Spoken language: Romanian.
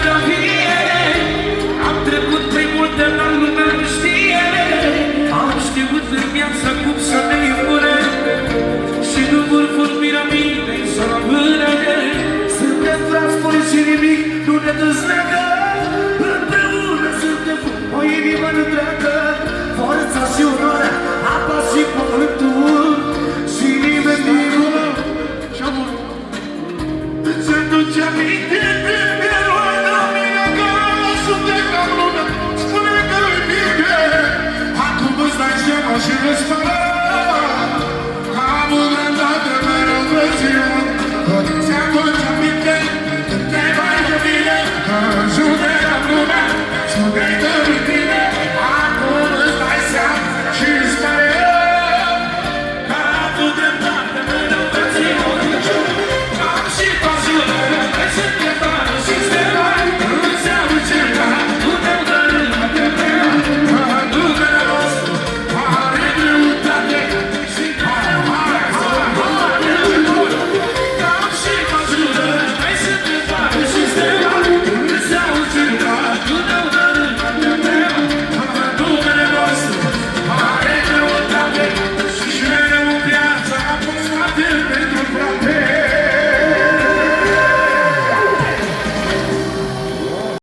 fotografie. Am trecut prin multe, dar lumea nu știe. Am știut în viața cum să ne iubure și nu vor vorbi aminte să rămâne. Suntem frați fără și nimic nu ne dezleagă. Împreună suntem o inimă întreagă. Forța și onoarea, apa și pământul. Și nimeni din urmă și-a murit. Se duce aminte de noi la mine că suntem ca lună. Spune că nu-i bine. Acum îți dai seama și vezi fără. Am un dat de mereu văzut. Se aduce aminte